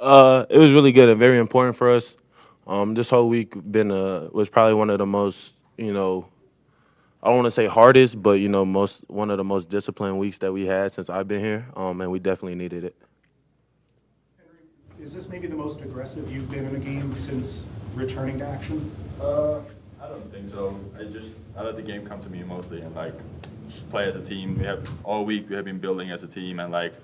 It was really good and very important for us. This whole week was probably one of the most, I don't want to say hardest, but most one of the most disciplined weeks that we had since I've been here. And we definitely needed it. Is this maybe the most aggressive you've been in a game since returning to action? I don't think so. I let the game come to me mostly and like just play as a team. We have all week we have been building as a team and like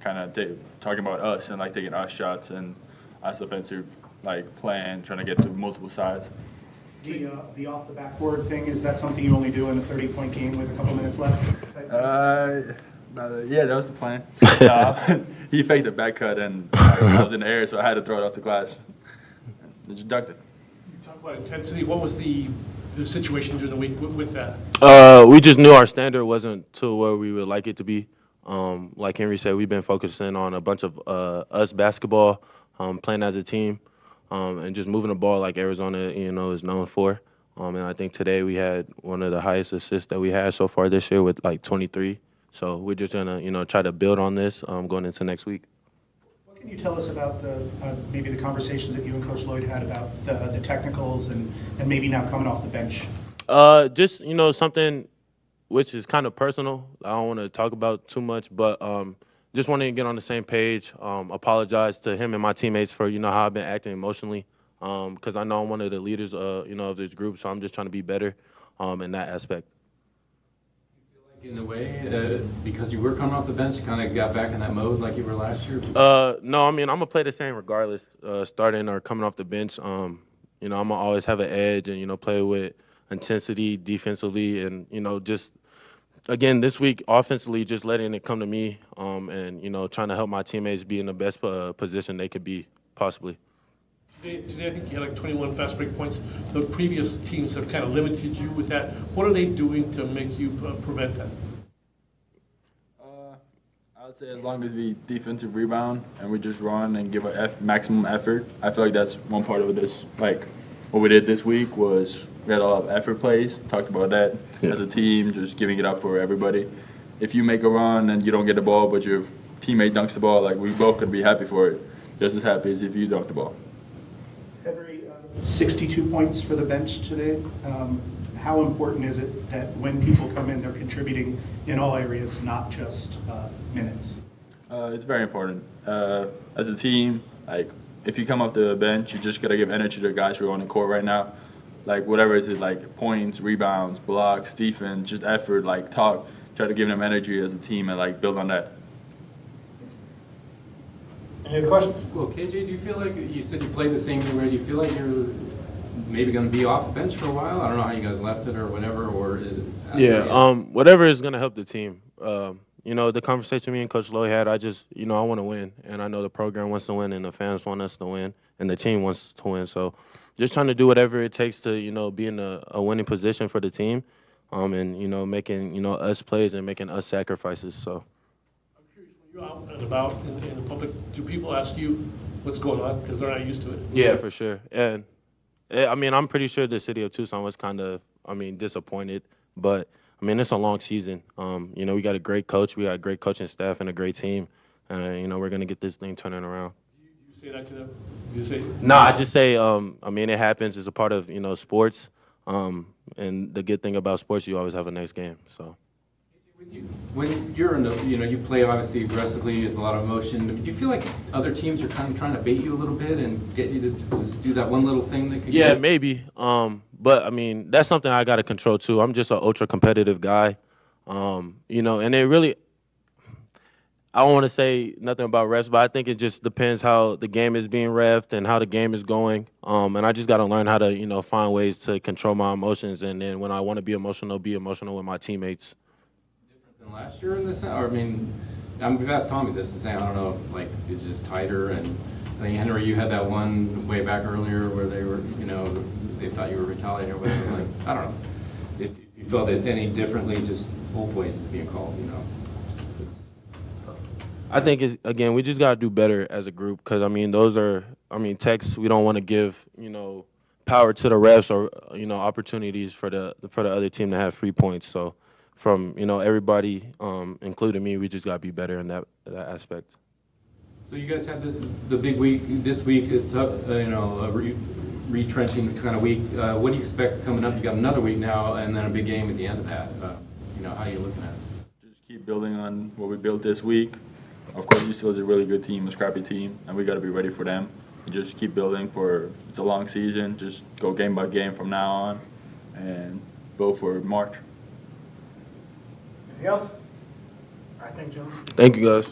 kind of talking about us and like taking our shots and us offensive like plan, trying to get to multiple sides. The off the backboard thing, is that something you only do in a 30-point game with a couple minutes left? Yeah, that was the plan. He faked a back cut and I was in the air, so I had to throw it off the glass. And just dunked it. You talk about intensity. What was the situation during the week with that? We just knew our standard wasn't to where we would like it to be. Like Henry said, we've been focusing on a bunch of us basketball, playing as a team, and just moving the ball like Arizona, is known for. And I think today we had one of the highest assists that we had so far this year with like 23. So we're just gonna, try to build on this going into next week. What can you tell us about maybe the conversations that you and Coach Lloyd had about the technicals and maybe now coming off the bench? Just something which is kind of personal. I don't want to talk about too much, but just wanting to get on the same page. Apologize to him and my teammates for how I've been acting emotionally, because I know I'm one of the leaders of this group, so I'm just trying to be better in that aspect. In a way, because you were coming off the bench, you kind of got back in that mode like you were last year? No, I mean, I'm going to play the same regardless, starting or coming off the bench. I'm going to always have an edge and, play with intensity defensively and, just, again, this week, offensively, just letting it come to me and, trying to help my teammates be in the best position they could be possibly. Today, I think you had like 21 fast break points. The previous teams have kind of limited you with that. What are they doing to make you prevent that? I would say as long as we defensive rebound and we just run and give a maximum effort, I feel like that's one part of this. Like what we did this week was we had a lot of effort plays. Talked about that as a team, just giving it up for everybody. If you make a run and you don't get the ball, but your teammate dunks the ball, like we both could be happy for it, just as happy as if you dunked the ball. Henry, 62 points for the bench today. How important is it that when people come in, they're contributing in all areas, not just minutes? It's very important. As a team, like if you come off the bench, you just gotta give energy to the guys who are on the court right now. Like whatever it is, like points, rebounds, blocks, defense, just effort, like talk. Try to give them energy as a team and like build on that. Any other questions? Well, KJ, do you feel like you said you played the same game? Do you feel like you're maybe going to be off the bench for a while? I don't know how you guys left it or whatever. Whatever is going to help the team. The conversation me and Coach Lloyd had, I want to win, and I know the program wants to win, and the fans want us to win, and the team wants to win. So, just trying to do whatever it takes to be in a winning position for the team, and making us plays and making us sacrifices. So. You're out and about in the public. Do people ask you what's going on because they're not used to it? Yeah, for sure. And I'm pretty sure the city of Tucson was kind of, disappointed. But it's a long season. We got a great coach, we got a great coaching staff, and a great team. We're gonna get this thing turning around. Do you say that to them? Do you say? No, I just say, it happens. It's a part of sports. And the good thing about sports, you always have a next game. So. When you're in the, you play obviously aggressively with a lot of emotion. Do you feel like other teams are kind of trying to bait you a little bit and get you to just do that one little thing that could? Yeah, maybe. But that's something I got to control too. I'm just an ultra competitive guy. And it really, I don't want to say nothing about refs, but I think it just depends how the game is being reffed and how the game is going. And I just got to learn how to, find ways to control my emotions. And then when I want to be emotional with my teammates. Than last year in this, or we've asked Tommy this and saying I don't know if it's just tighter, and I think Henry, you had that one way back earlier where they were, they thought you were retaliating or whatever. Like I don't know if you felt it any differently, just both ways being called, I think again we just gotta do better as a group because those are texts we don't want to give power to the refs or opportunities for the other team to have free points. So. From everybody, including me, we just gotta be better in that aspect. So So you guys have the big week this week, a retrenching kind of week. What do you expect coming up? You got another week now, and then a big game at the end of that. How are you looking at it? Just keep building on what we built this week. Of course, UCLA is a really good team, a scrappy team, and we got to be ready for them. Just keep building it's a long season. Just go game by game from now on, and go for March. Anything else? All right, thank you, gentlemen. Thank you, guys.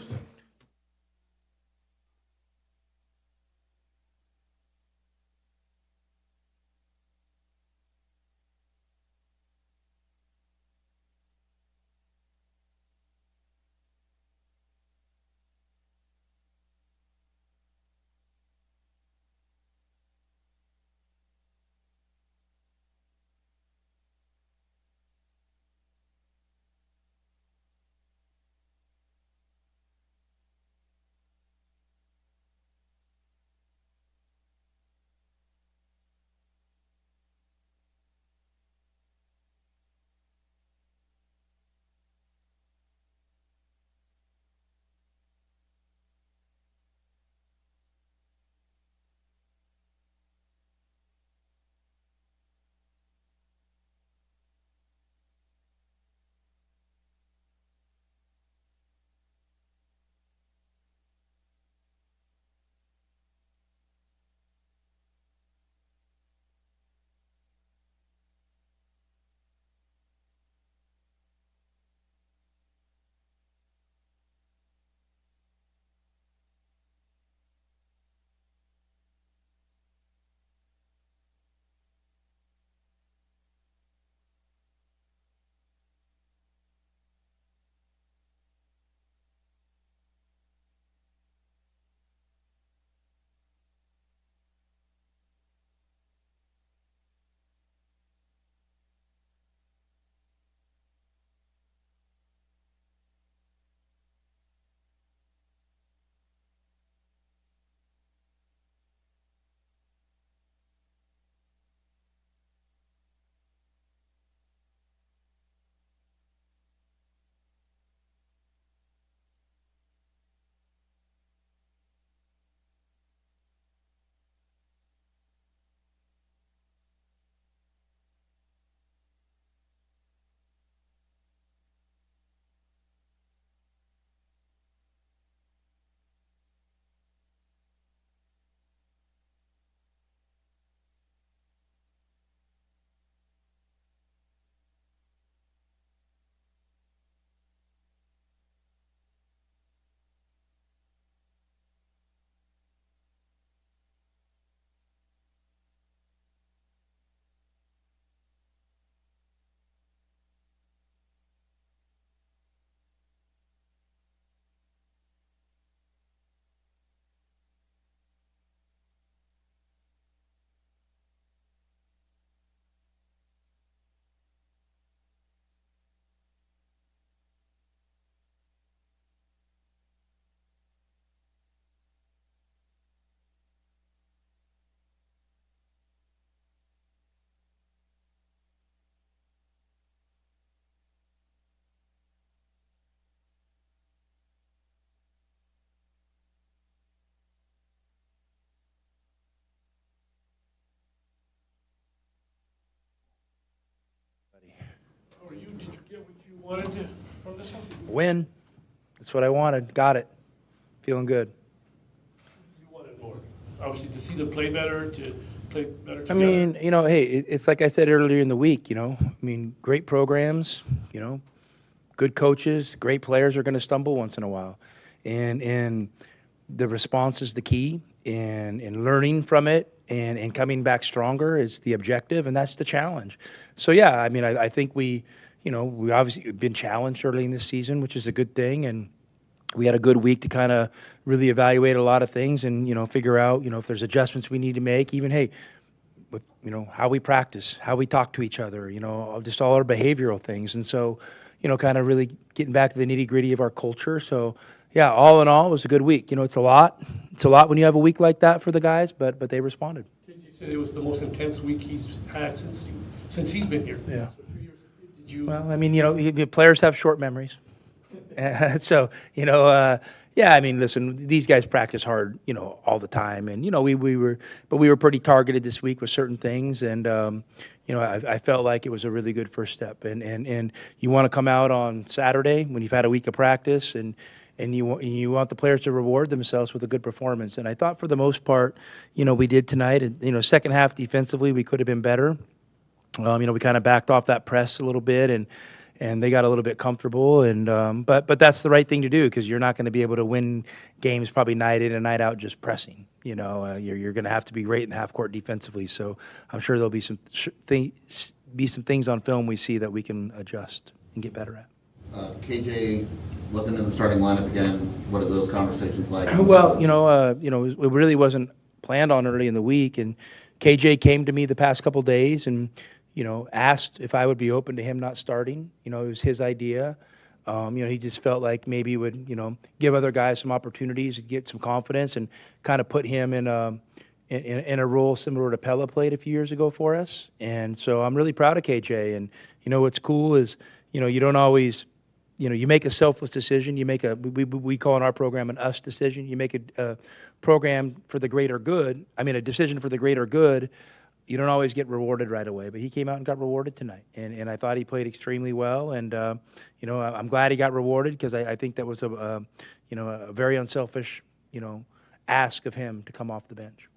How are you? Did you get what you wanted from this one? Win. That's what I wanted. Got it. Feeling good. You wanted more. Obviously, to see them play better, to play better I together. mean, hey, it's like I said earlier in the week, I mean, great programs, good coaches, great players are going to stumble once in a while. And the response is the key, and learning from it and coming back stronger is the objective, and that's the challenge. So, yeah, I mean, I think we obviously been challenged early in this season, which is a good thing, and we had a good week to kind of really evaluate a lot of things and, figure out, if there's adjustments we need to make, even, hey, with, how we practice, how we talk to each other, just all our behavioral things. And so, kind of really getting back to the nitty gritty of our culture. So, yeah, all in all, it was a good week. It's a lot. It's a lot when you have a week like that for the guys, but they responded. KJ said it was the most intense week he's had since he's been here. Yeah. So 2 years. Did you? Well, I mean, players have short memories. So, Yeah, I mean, listen, these guys practice hard, all the time, and we were pretty targeted this week with certain things, and I felt like it was a really good first step, and you want to come out on Saturday when you've had a week of practice, and you want the players to reward themselves with a good performance, and I thought for the most part, we did tonight, and second half defensively we could have been better. We kind of backed off that press a little bit, and they got a little bit comfortable, and but that's the right thing to do because you're not going to be able to win games probably night in and night out just pressing. You're going to have to be great in the half court defensively. So I'm sure there'll be some things on film we see that we can adjust and get better at. KJ wasn't in the starting lineup again. What are those conversations like? Well, it really wasn't planned on early in the week, and KJ came to me the past couple days and asked if I would be open to him not starting. It was his idea. He just felt like maybe he would, give other guys some opportunities to get some confidence and kind of put him in a role similar to Pella played a few years ago for us. And so I'm really proud of KJ. And, what's cool is, you don't always, you make a selfless decision. You make we call in our program an us decision. You make a program for the greater good. A decision for the greater good. You don't always get rewarded right away, but he came out and got rewarded tonight, and I thought he played extremely well, and I'm glad he got rewarded because I think that was a very unselfish ask of him to come off the bench.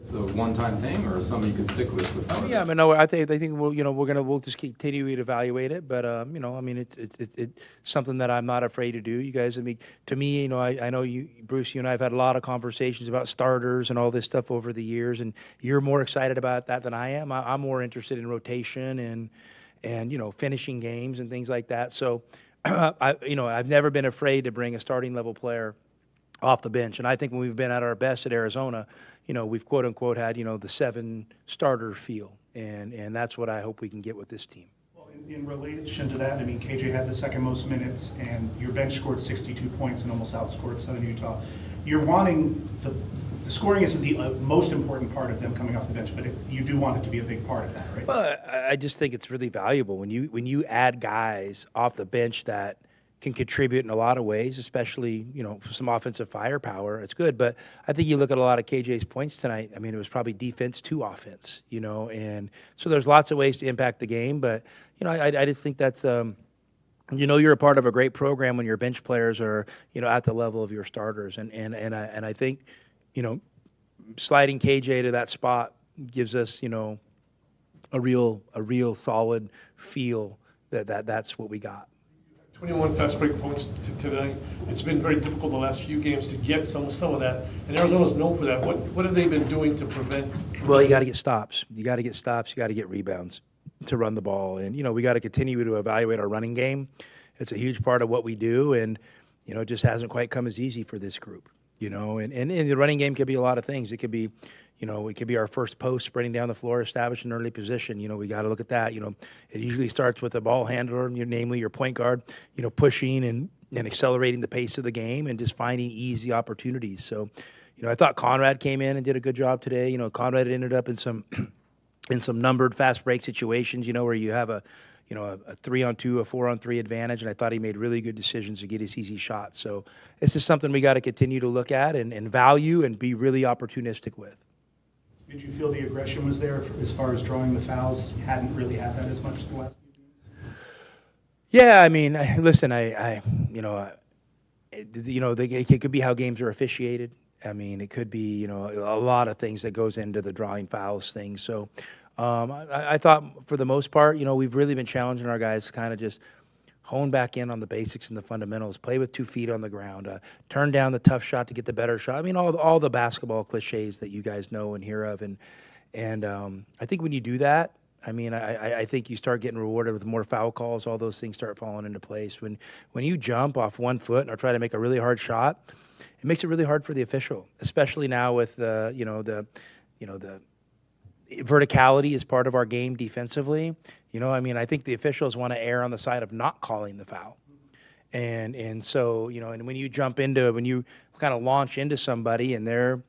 It's a one-time thing or something you can stick with Pella? Yeah, no, I think we'll just continue to evaluate it, but it's something that I'm not afraid to do. You guys, to me, I know you, Bruce, you and I have had a lot of conversations about starters and all this stuff over the years, and you're more excited about that than I am. I'm more interested in rotation and finishing games and things like that. So, I've never been afraid to bring a starting level player off the bench, and I think when we've been at our best at Arizona, we've quote unquote had the 7 starter feel, and that's what I hope we can get with this team. Well, in relation to that, KJ had the second most minutes, and your bench scored 62 points and almost outscored Southern Utah. You're wanting the scoring isn't the most important part of them coming off the bench, but you do want it to be a big part of that, right? Well, I just think it's really valuable when you add guys off the bench that can contribute in a lot of ways, especially, some offensive firepower. It's good, but I think you look at a lot of KJ's points tonight. It was probably defense to offense, and so there's lots of ways to impact the game. But, I just think that's, you're a part of a great program when your bench players are, at the level of your starters. And I think, sliding KJ to that spot gives us, a real solid feel that's what we got. 21 fast break points tonight. It's been very difficult the last few games to get some of that, and Arizona's known for that. What have they been doing to prevent? Well, you got to get stops. You got to get rebounds to run the ball, and we got to continue to evaluate our running game. It's a huge part of what we do, and it just hasn't quite come as easy for this group. And the running game could be a lot of things. It could be, it could be our first post spreading down the floor, establish an early position. We got to look at that. It usually starts with the ball handler, namely your point guard, pushing and accelerating the pace of the game and just finding easy opportunities. So, I thought Conrad came in and did a good job today. Conrad ended up in some numbered fast break situations, where you have a 3-on-2, a 4-on-3 advantage, and I thought he made really good decisions to get his easy shots. So this is something we got to continue to look at and value and be really opportunistic with. Did you feel the aggression was there as far as drawing the fouls? You hadn't really had that as much the last few games? Yeah, listen, it could be how games are officiated. It could be, a lot of things that goes into the drawing fouls thing. So I thought for the most part, we've really been challenging our guys to kind of just hone back in on the basics and the fundamentals, play with 2 feet on the ground, turn down the tough shot to get the better shot. All the basketball cliches that you guys know and hear of. And I think when you do that, I think you start getting rewarded with more foul calls. All those things start falling into place. When you jump off 1 foot or try to make a really hard shot, it makes it really hard for the official, especially now with the verticality is part of our game defensively. I think the officials want to err on the side of not calling the foul. And so, and when you kind of launch into somebody and they're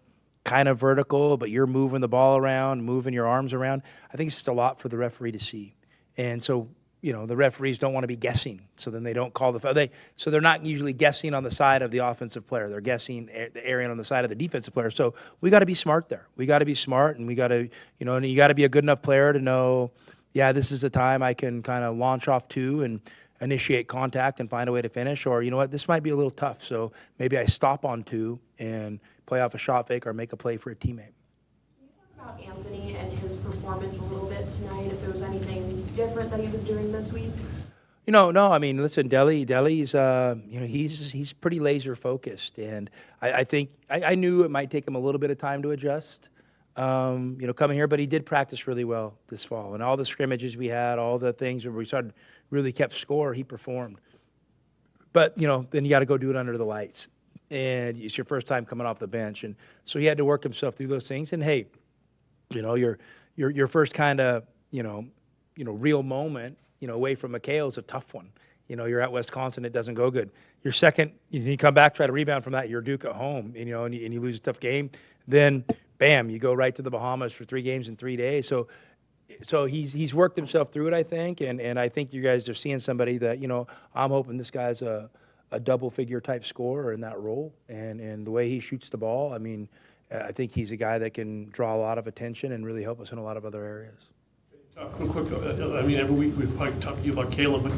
kind of vertical, but you're moving the ball around, moving your arms around, I think it's just a lot for the referee to see. And so the referees don't want to be guessing, so then they don't call the foul. So they're not usually guessing on the side of the offensive player. They're guessing the area on the side of the defensive player. So we got to be smart there. We got to be smart, and we got to, and you got to be a good enough player to know, yeah, this is the time I can kind of launch off to and initiate contact and find a way to finish, or you know what, this might be a little tough, so maybe I stop on 2 and play off a shot fake or make a play for a teammate. Can you talk about Anthony and his performance a little bit tonight, if there was anything different that he was doing this week? No, I mean, listen, Dele's, he's pretty laser focused, and I think I knew it might take him a little bit of time to adjust, coming here, but he did practice really well this fall, and all the scrimmages we had, all the things where we started really kept score, he performed. But, then you got to go do it under the lights. And it's your first time coming off the bench. And so he had to work himself through those things. And, hey, your first kind of, real moment, away from McKale is a tough one. You're at Wisconsin, it doesn't go good. Your second, you come back, try to rebound from that, you're Duke at home, and you lose a tough game. Then, bam, you go right to the Bahamas for 3 games in 3 days. So he's worked himself through it, I think, and I think you guys are seeing somebody that, I'm hoping this guy's a double-figure type scorer in that role, and the way he shoots the ball, I mean, I think he's a guy that can draw a lot of attention and really help us in a lot of other areas. Talk real quick, I mean, every week we probably talk to you about Caleb, but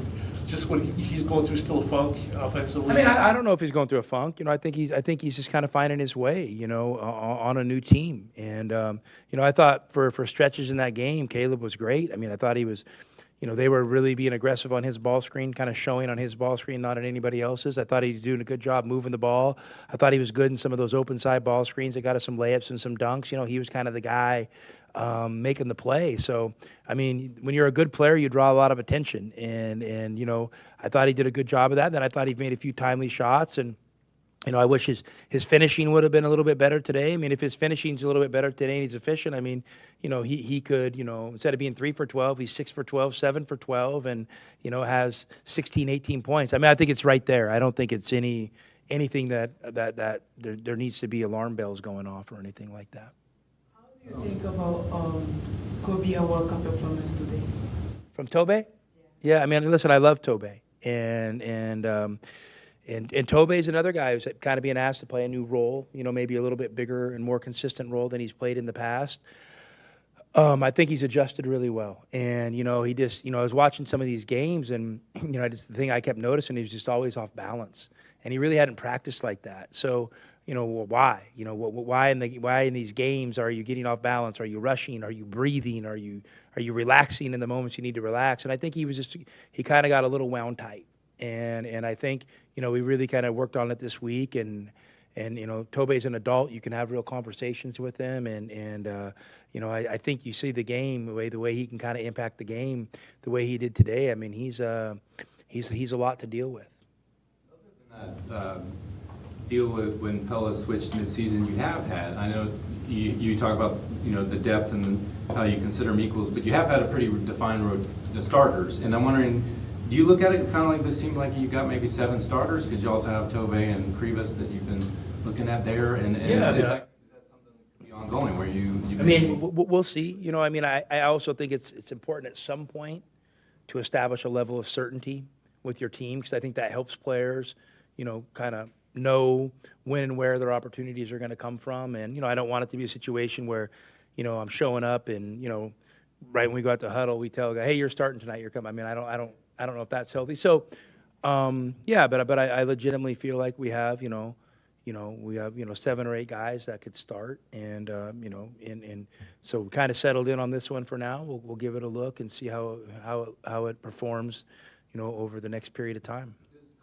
just what he's going through still a funk offensively. I mean, I don't know if he's going through a funk. I think he's just kind of finding his way, on a new team. And I thought for stretches in that game, Caleb was great. I mean, I thought he was, they were really being aggressive on his ball screen, kind of showing on his ball screen, not on anybody else's. I thought he was doing a good job moving the ball. I thought he was good in some of those open side ball screens that got us some layups and some dunks. He was kind of the guy making the play. So, I mean, when you're a good player, you draw a lot of attention. And I thought he did a good job of that. Then I thought he made a few timely shots. And, I wish his finishing would have been a little bit better today. I mean, if his finishing's a little bit better today and he's efficient, I mean, he could, instead of being 3 for 12, he's 6 for 12, 7 for 12, and, has 16, 18 points. I mean, I think it's right there. I don't think it's anything that there needs to be alarm bells going off or anything like that. What do you think about Kobe and World Cup performance today? From Tobe? Yeah, I mean, listen, I love Tobe. And Tobe's another guy who's kind of being asked to play a new role, maybe a little bit bigger and more consistent role than he's played in the past. I think he's adjusted really well. And, he just, I was watching some of these games and, the thing I kept noticing, he was just always off balance. And he really hadn't practiced like that. So, why? Why in these games are you getting off balance? Are you rushing? Are you breathing? Are you relaxing in the moments you need to relax? And I think he kind of got a little wound tight. And I think, we really kind of worked on it this week. And Tobe's an adult. You can have real conversations with him. And I think you see the game, the way he can kind of impact the game, the way he did today. I mean, he's a lot to deal with. Other than that, deal with when Pella switched midseason, you have had, I know you talk about, the depth and how you consider them equals, but you have had a pretty defined road to starters. And I'm wondering, do you look at it kind of like this seems like you've got maybe 7 starters because you also have Tobe and Krivas that you've been looking at there? And Yeah, is that something that could be ongoing where you I mean, we'll see. I mean, I also think it's important at some point to establish a level of certainty with your team because I think that helps players, kind of know when and where their opportunities are going to come from. And, I don't want it to be a situation where, I'm showing up and, right when we go out to huddle, we tell a guy, hey, you're starting tonight, you're coming. I mean, I don't know if that's healthy. So, yeah, but I legitimately feel like we have, we have 7 or 8 guys that could start, and and so we kind of settled in on this one for now. We'll give it a look and see how it performs, over the next period of time.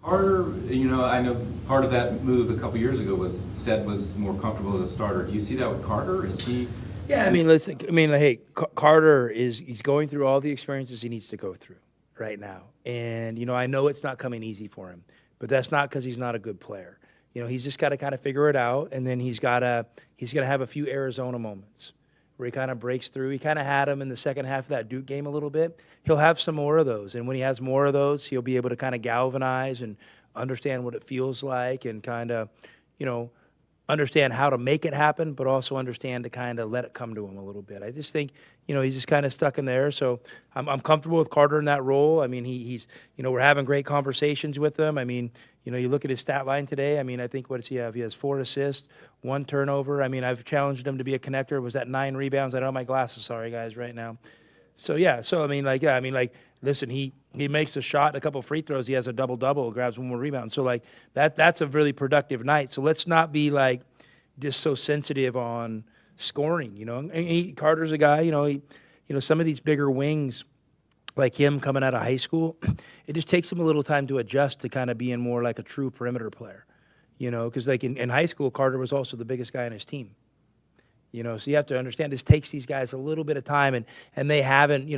Carter, I know part of that move a couple years ago was more comfortable as a starter. Do you see that with Carter? Is he? Yeah, I mean, listen, hey, Carter he's going through all the experiences he needs to go through right now, and I know it's not coming easy for him, but that's not because he's not a good player. He's just got to kind of figure it out, and then he's gonna have a few Arizona moments where he kind of breaks through. He kind of had him in the second half of that Duke game a little bit. He'll have some more of those, and when he has more of those, he'll be able to kind of galvanize and understand what it feels like and kind of, understand how to make it happen, but also understand to kind of let it come to him a little bit. I just think, he's just kind of stuck in there. So I'm comfortable with Carter in that role. I mean, he's, we're having great conversations with him. I mean, you look at his stat line today. I mean, I think, what does he have? He has 4 assists, 1 turnover. I mean, I've challenged him to be a connector. Was that 9 rebounds? I don't have my glasses, sorry guys, right now. So yeah, I mean, listen, he makes a shot, a couple free throws, he has a double-double, grabs 1 more rebound. So like that's a really productive night. So let's not be like just so sensitive on scoring, And Carter's a guy, some of these bigger wings like him coming out of high school, it just takes him a little time to adjust to kind of being more like a true perimeter player, because like in high school, Carter was also the biggest guy on his team. So you have to understand this takes these guys a little bit of time, and they haven't,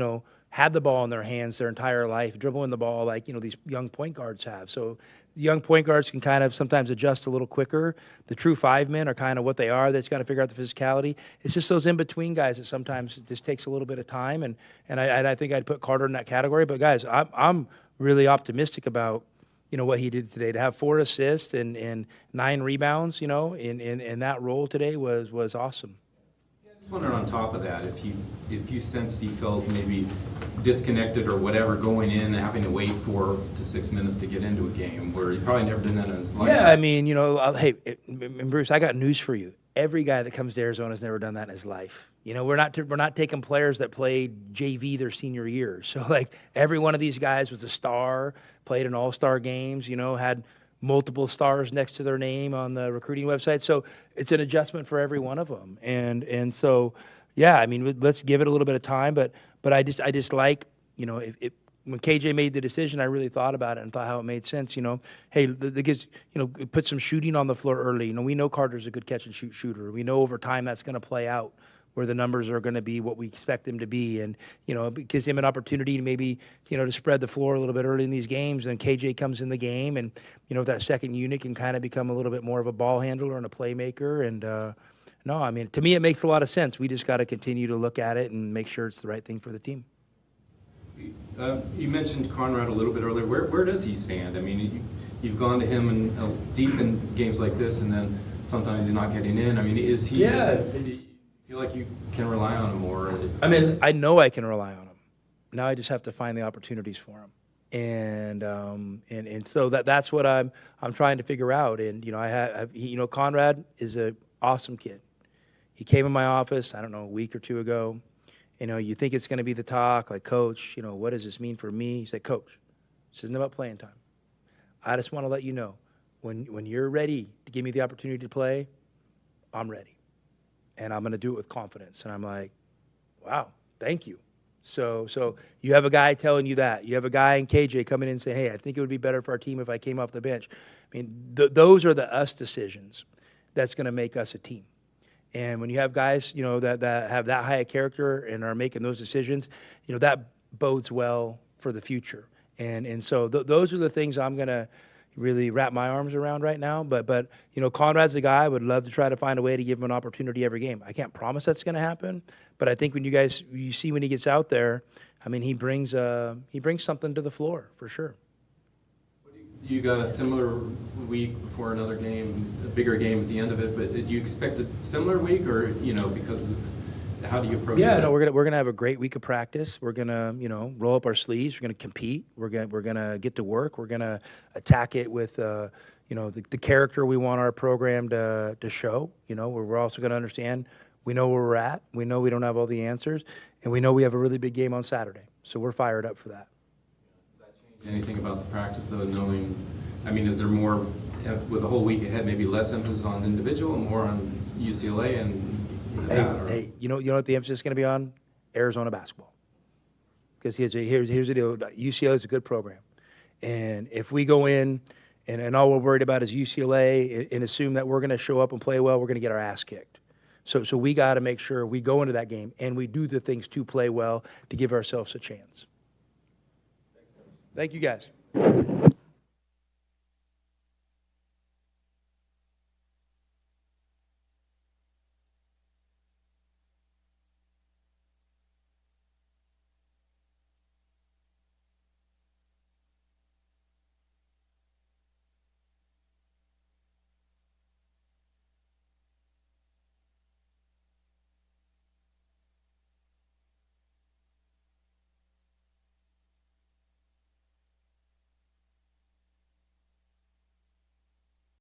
had the ball in their hands their entire life, dribbling the ball like, these young point guards have. So young point guards can kind of sometimes adjust a little quicker. The true 5 men are kind of what they are. They just got to figure out the physicality. It's just those in-between guys that sometimes it just takes a little bit of time, and I think I'd put Carter in that category. But guys, I'm really optimistic about, what he did today. To have 4 assists and 9 rebounds, in that role today was awesome. I just wondered on top of that, if you sensed he felt maybe disconnected or whatever going in and having to wait 4 to 6 minutes to get into a game where he probably never done that in his life. Yeah, I mean, hey, Bruce, I got news for you. Every guy that comes to Arizona has never done that in his life. We're not taking players that played JV their senior year. So like every one of these guys was a star, played in all-star games, had multiple stars next to their name on the recruiting website. So it's an adjustment for every one of them. And so, yeah, I mean, let's give it a little bit of time. But I just like, when KJ made the decision, I really thought about it and thought how it made sense. Hey, the kids, put some shooting on the floor early. We know Carter's a good catch and shoot shooter. We know over time that's going to play out, where the numbers are going to be what we expect them to be. And, it gives him an opportunity to maybe, to spread the floor a little bit early in these games. And KJ comes in the game and, that second unit can kind of become a little bit more of a ball handler and a playmaker. And, no, I mean, to me, it makes a lot of sense. We just got to continue to look at it and make sure it's the right thing for the team. You mentioned Conrad a little bit earlier. Where does he stand? I mean, you've gone to him deep in games like this, and then sometimes he's not getting in. I mean, is he? Yeah. Do you feel like you can rely on him more? I mean, I know I can rely on him. Now I just have to find the opportunities for him, and so that's what I'm trying to figure out. And Conrad is an awesome kid. He came in my office, I don't know, a week or 2 ago. You think it's going to be the talk, like, Coach, what does this mean for me? He said, Coach, this isn't about playing time. I just want to let you know, when you're ready to give me the opportunity to play, I'm ready. And I'm going to do it with confidence. And I'm like, wow, thank you. So you have a guy telling you that. You have a guy in KJ coming in and saying, hey, I think it would be better for our team if I came off the bench. I mean, those are the us decisions that's going to make us a team. And when you have guys, that have that high a character and are making those decisions, that bodes well for the future. And so those are the things I'm going to really wrap my arms around right now. But Conrad's a guy I would love to try to find a way to give him an opportunity every game. I can't promise that's going to happen, but I think when you see when he gets out there, I mean, he brings something to the floor for sure. You got a similar week before another game, a bigger game at the end of it, but did you expect a similar week, or because of how do you approach it? Yeah, no, we're gonna have a great week of practice. We're gonna roll up our sleeves. We're gonna compete. We're gonna get to work. We're gonna attack it with the character we want our program to show. We're also gonna understand we know where we're at. We know we don't have all the answers, and we know we have a really big game on Saturday. So we're fired up for that. Anything about the practice, though, knowing, I mean, is there more, with the whole week ahead, maybe less emphasis on individual and more on UCLA and Hey, you know what the emphasis is going to be on? Arizona basketball. Because here's the deal. UCLA is a good program. And if we go in and all we're worried about is UCLA and assume that we're going to show up and play well, we're going to get our ass kicked. So we got to make sure we go into that game and we do the things to play well to give ourselves a chance. Thank you, guys.